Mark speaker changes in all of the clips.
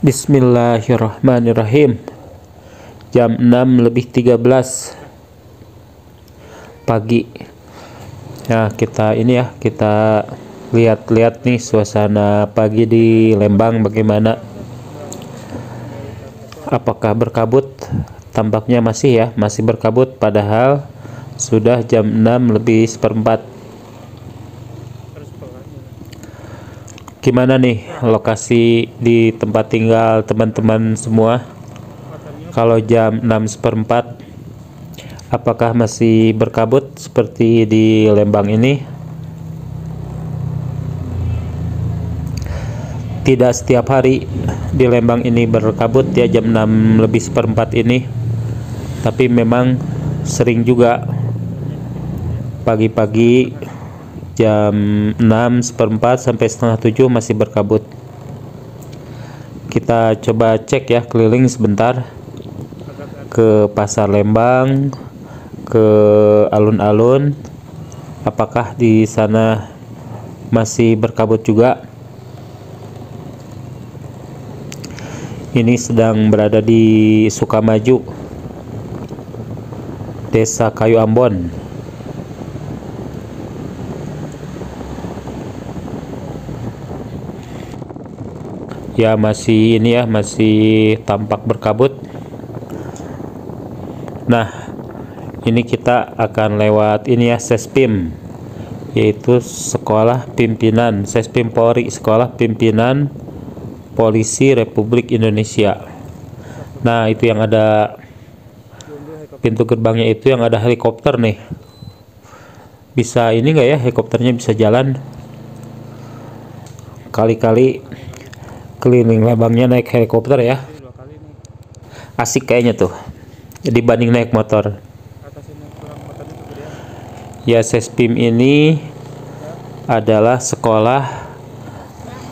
Speaker 1: Bismillahirrahmanirrahim. Jam 6:13 pagi. Ya, kita lihat-lihat nih suasana pagi di Lembang bagaimana. Apakah berkabut? Tampaknya masih berkabut, padahal sudah jam 6:04. Gimana nih lokasi di tempat tinggal teman-teman semua? Kalau jam 6:04, apakah masih berkabut seperti di Lembang ini? Tidak setiap hari di Lembang ini berkabut ya jam 6:04 ini, tapi memang sering juga pagi-pagi jam 6:04 sampai setengah 7 masih berkabut. Kita coba cek ya, keliling sebentar ke pasar Lembang, ke alun-alun, apakah di sana masih berkabut juga. Ini sedang berada di Sukamaju, Desa Kayu Ambon. Ya, masih tampak berkabut. Nah, ini kita akan lewat Sespim, yaitu Sekolah Pimpinan Sespim Polri, Sekolah Pimpinan Polisi Republik Indonesia. Nah, itu yang ada pintu gerbangnya, itu yang ada helikopter nih. Bisa ini nggak ya, helikopternya bisa jalan? Kali-kali keliling Lembangnya naik helikopter ya, asik kayaknya tuh dibanding naik motor. Ya, Sespim ini adalah sekolah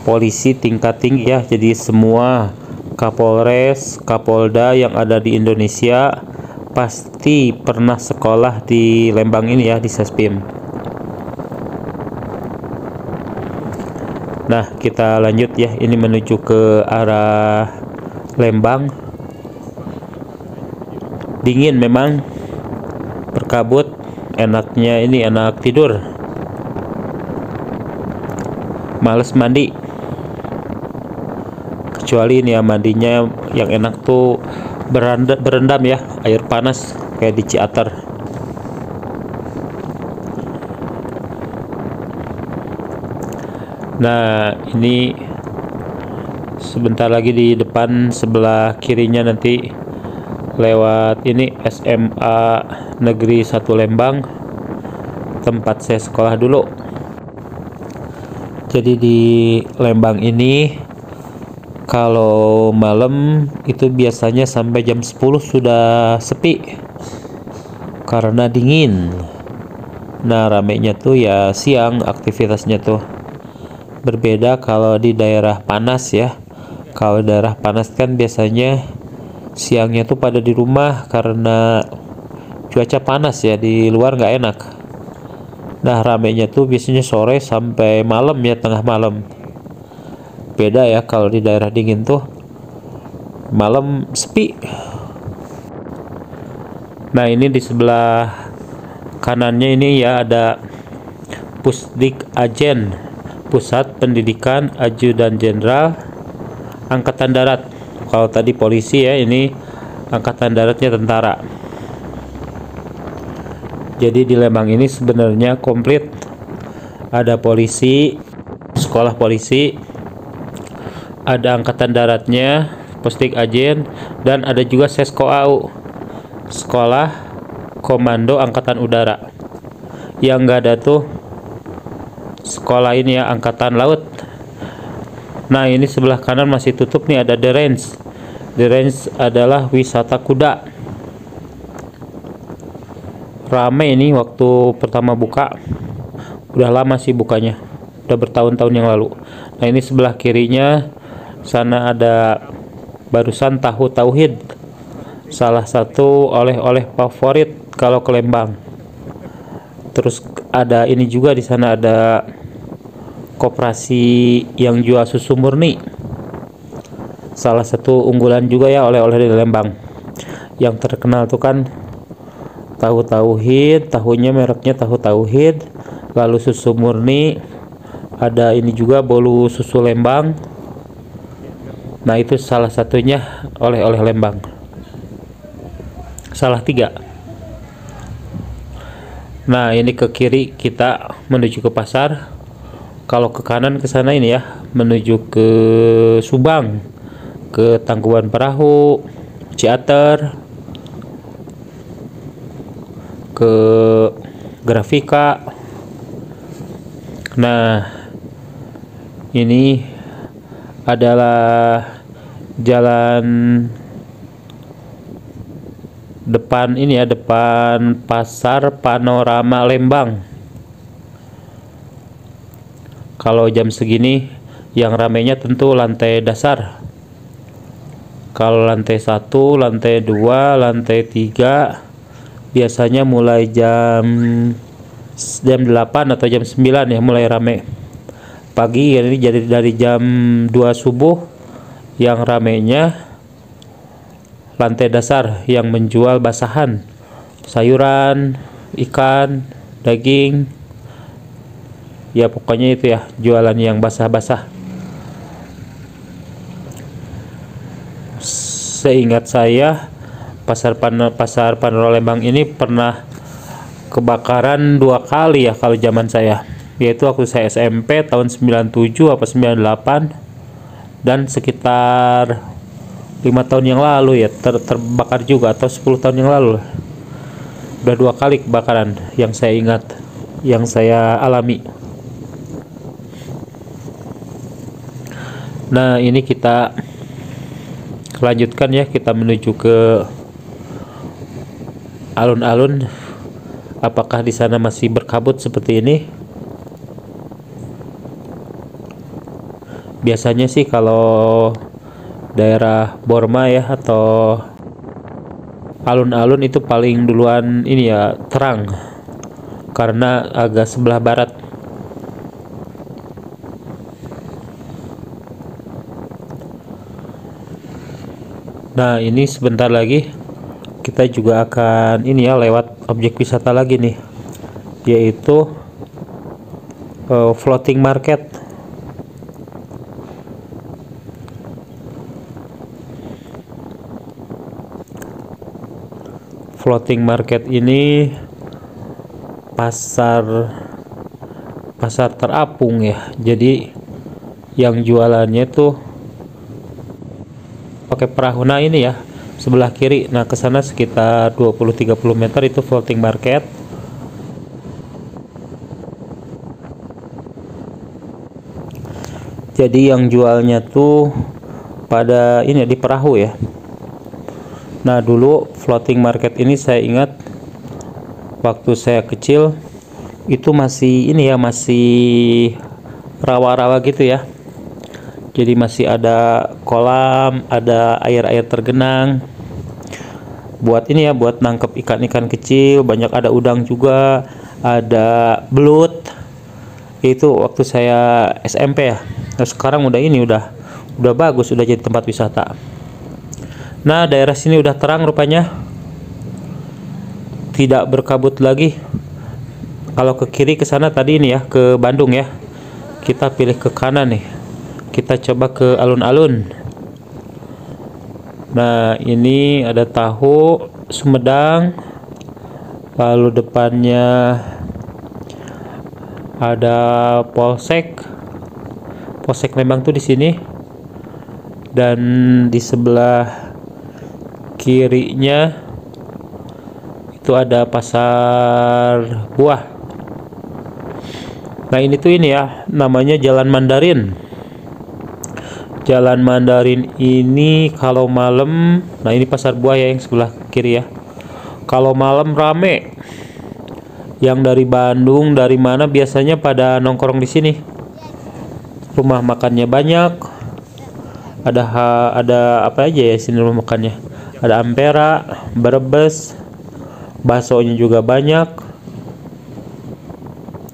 Speaker 1: polisi tingkat tinggi ya, jadi semua Kapolres, Kapolda yang ada di Indonesia pasti pernah sekolah di Lembang ini ya, di Sespim. Nah, kita lanjut ya, ini menuju ke arah Lembang. Dingin memang, berkabut, enaknya ini enak tidur, males mandi. Kecuali ini ya, mandinya yang enak tuh berendam ya, air panas kayak di Ciater. Nah, ini sebentar lagi di depan sebelah kirinya nanti lewat ini SMA Negeri 1 Lembang, tempat saya sekolah dulu. Jadi di Lembang ini kalau malam itu biasanya sampai jam 10 sudah sepi karena dingin. Nah, ramenya tuh ya siang aktivitasnya tuh. Berbeda kalau di daerah panas ya. Kalau daerah panas kan biasanya siangnya tuh pada di rumah karena cuaca panas ya, di luar nggak enak. Nah, ramenya tuh biasanya sore sampai malam ya, tengah malam. Beda ya kalau di daerah dingin tuh malam sepi. Nah, ini di sebelah kanannya ini ya ada Pusdik Ajen, Pusat Pendidikan Ajudan Jenderal Angkatan Darat. Kalau tadi polisi ya, ini Angkatan Daratnya tentara. Jadi di Lembang ini sebenarnya komplit. Ada polisi, sekolah polisi, ada Angkatan Daratnya, Pusdik Ajen, dan ada juga Sesko AU, Sekolah Komando Angkatan Udara. Yang enggak ada tuh sekolah ini ya, Angkatan Laut. Nah, ini sebelah kanan masih tutup nih, ada The Range. The Range adalah wisata kuda. Rame ini waktu pertama buka. Udah lama sih bukanya, udah bertahun-tahun yang lalu. Nah, ini sebelah kirinya sana ada barusan tahu tauhid, salah satu oleh-oleh favorit kalau ke Lembang. Terus ada ini juga, di sana ada koperasi yang jual susu murni. salah satu unggulan juga ya oleh-oleh di Lembang. Yang terkenal tuh kan tahu tauhid, tahunya mereknya tahu tauhid, lalu susu murni, ada ini juga bolu susu Lembang. Nah itu salah satunya oleh-oleh Lembang. Salah tiga. Nah ini ke kiri kita menuju ke pasar. Kalau ke kanan ke sana ini ya menuju ke Subang, ke Tangkuban Perahu, Ciater, ke Grafika. Nah ini adalah jalan depan ini ya, depan Pasar Panorama Lembang. Kalau jam segini yang ramainya tentu lantai dasar. Kalau lantai 1, lantai 2, lantai 3 biasanya mulai jam 8 atau jam 9 ya mulai rame. Pagi ini jadi dari jam 2 subuh yang ramainya lantai dasar yang menjual basahan, sayuran, ikan, daging. Ya pokoknya itu ya, jualan yang basah-basah. Seingat saya pasar Panorama Lembang ini pernah kebakaran 2 kali ya kalau zaman saya, yaitu waktu saya SMP tahun 97 apa 98, dan sekitar 5 tahun yang lalu ya terbakar juga, atau 10 tahun yang lalu. Udah 2 kali kebakaran yang saya ingat, yang saya alami. Nah ini kita lanjutkan ya, kita menuju ke alun-alun. Apakah di sana masih berkabut seperti ini? Biasanya sih kalau daerah Borma ya atau alun-alun itu paling duluan ini ya terang, karena agak sebelah barat. Nah ini sebentar lagi kita juga akan ini ya lewat objek wisata lagi nih, yaitu floating market. Floating market ini pasar terapung ya, jadi yang jualannya tuh pakai perahu. Nah ini ya sebelah kiri, nah ke sana sekitar 20-30 meter itu floating market. Jadi yang jualnya tuh pada ini di perahu ya. Nah dulu floating market ini saya ingat waktu saya kecil itu masih ini ya, masih rawa-rawa gitu ya. Jadi masih ada kolam, ada air-air tergenang. Buat ini ya, buat nangkep ikan-ikan kecil, banyak ada udang juga, ada belut. Itu waktu saya SMP ya. Nah, sekarang udah ini udah bagus, udah jadi tempat wisata. Nah, daerah sini udah terang rupanya. Tidak berkabut lagi. Kalau ke kiri ke sana tadi ini ya, ke Bandung ya. Kita pilih ke kanan nih. Kita coba ke alun-alun. Nah ini ada tahu Sumedang, lalu depannya ada Polsek Lembang tuh di sini, dan di sebelah kirinya itu ada pasar buah. Nah ini tuh ini ya, namanya Jalan Mandarin. Jalan Mandarin ini kalau malam, nah ini pasar buah ya yang sebelah kiri ya. Kalau malam rame. Yang dari Bandung, dari mana biasanya pada nongkrong di sini. Rumah makannya banyak. Ada apa aja ya sini rumah makannya. Ada Ampera, Brebes, baksonya juga banyak.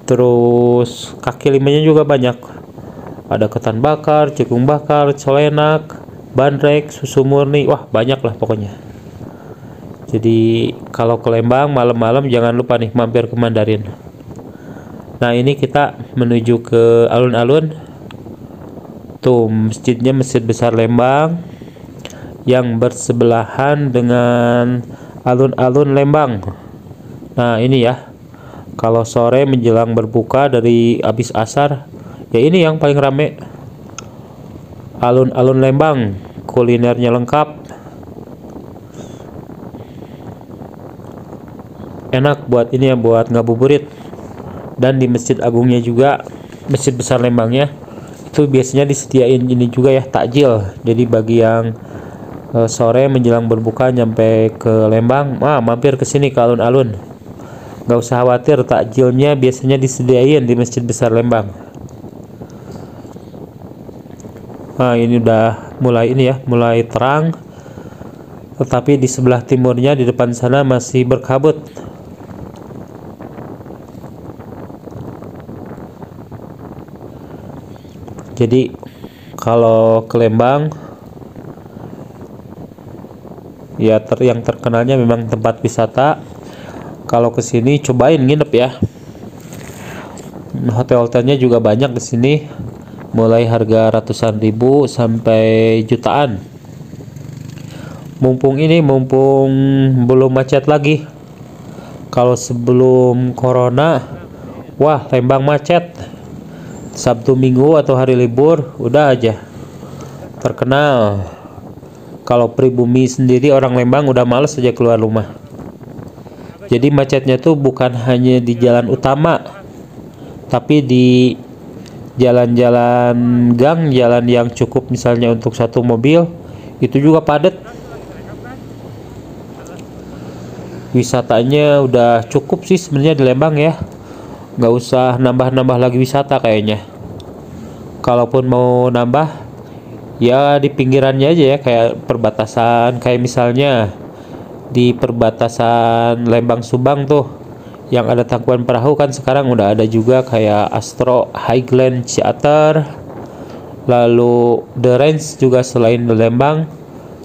Speaker 1: Terus kaki limanya juga banyak. Ada ketan bakar, jagung bakar, colenak, bandrek, susu murni, wah banyak lah pokoknya. Jadi kalau ke Lembang malam-malam jangan lupa nih mampir ke Mandarin. Nah ini kita menuju ke alun-alun. Tuh masjidnya, Masjid Besar Lembang yang bersebelahan dengan alun-alun Lembang. Nah ini ya, kalau sore menjelang berbuka dari habis asar, ya ini yang paling rame. Alun-alun Lembang, kulinernya lengkap, enak buat ini ya, buat ngabuburit. Dan di Masjid Agungnya juga, Masjid Besar Lembangnya itu biasanya disediain ini juga ya, takjil. Jadi bagi yang sore menjelang berbuka nyampe ke Lembang, mampir ke sini ke alun-alun. Nggak usah khawatir, takjilnya biasanya disediain di Masjid Besar Lembang. Nah ini udah mulai ini ya, mulai terang, tetapi di sebelah timurnya di depan sana masih berkabut. Jadi kalau ke Lembang ya yang terkenalnya memang tempat wisata. Kalau ke sini cobain nginep ya. Hotel-hotelnya juga banyak di sini, mulai harga ratusan ribu sampai jutaan. Mumpung belum macet lagi. Kalau sebelum corona, wah Lembang macet. Sabtu Minggu atau hari libur udah aja terkenal. Kalau pribumi sendiri orang Lembang udah males aja keluar rumah. Jadi macetnya tuh bukan hanya di jalan utama, tapi di jalan-jalan gang, jalan yang cukup misalnya untuk satu mobil, itu juga padat. Wisatanya udah cukup sih sebenarnya di Lembang ya, nggak usah nambah-nambah lagi wisata kayaknya. Kalaupun mau nambah ya di pinggirannya aja ya, kayak perbatasan, kayak misalnya di perbatasan Lembang Subang tuh yang ada Tangkuban Perahu, kan sekarang udah ada juga kayak Astro Highland Theater. Lalu The Range juga selain di Lembang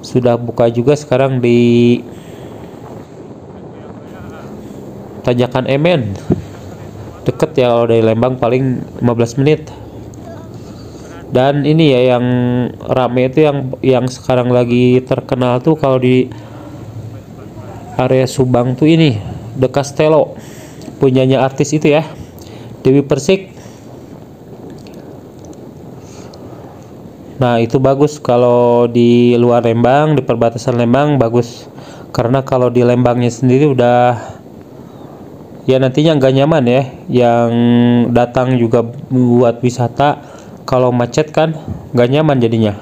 Speaker 1: sudah buka juga sekarang di Tanjakan Emen, deket ya kalau dari Lembang paling 15 menit. Dan ini ya yang rame itu yang sekarang lagi terkenal tuh kalau di area Subang tuh ini The Castello, punyanya artis itu ya, Dewi Persik. Nah itu bagus kalau di luar Lembang, di perbatasan Lembang bagus, karena kalau di Lembangnya sendiri udah ya nantinya nggak nyaman ya, yang datang juga buat wisata. Kalau macet kan nggak nyaman jadinya.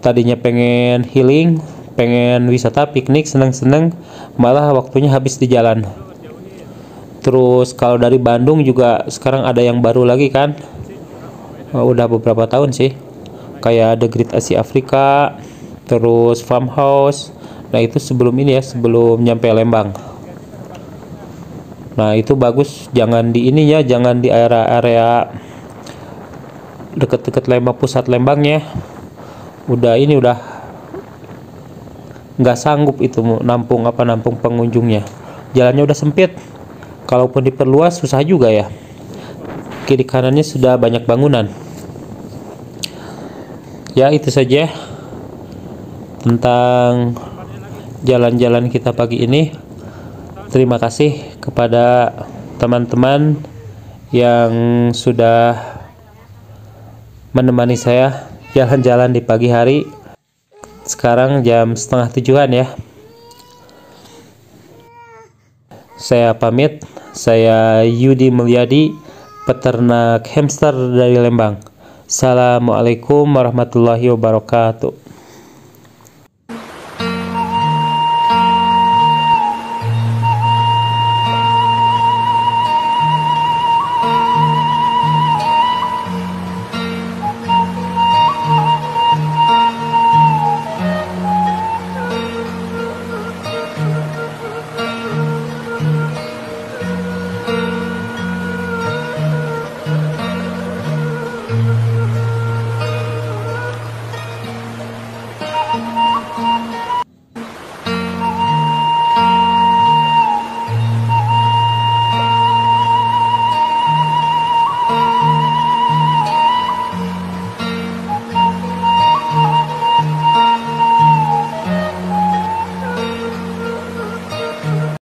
Speaker 1: Tadinya pengen healing, pengen wisata, piknik, seneng-seneng, malah waktunya habis di jalan. Terus kalau dari Bandung juga sekarang ada yang baru lagi kan, udah beberapa tahun sih, kayak The Great Asia Afrika, terus Farmhouse. Nah itu sebelum ini ya, sebelum nyampe Lembang. Nah itu bagus, jangan di ininya, jangan di area-area deket-deket Lembang, pusat Lembangnya. Udah nggak sanggup itu nampung pengunjungnya. Jalannya udah sempit, kalaupun diperluas susah juga ya. Kiri kanannya sudah banyak bangunan. Ya itu saja tentang jalan-jalan kita pagi ini. Terima kasih kepada teman-teman yang sudah menemani saya jalan-jalan di pagi hari. Sekarang jam 6:30 ya. Saya pamit. Saya Yudi Mulyadi, peternak hamster dari Lembang. Assalamualaikum warahmatullahi wabarakatuh.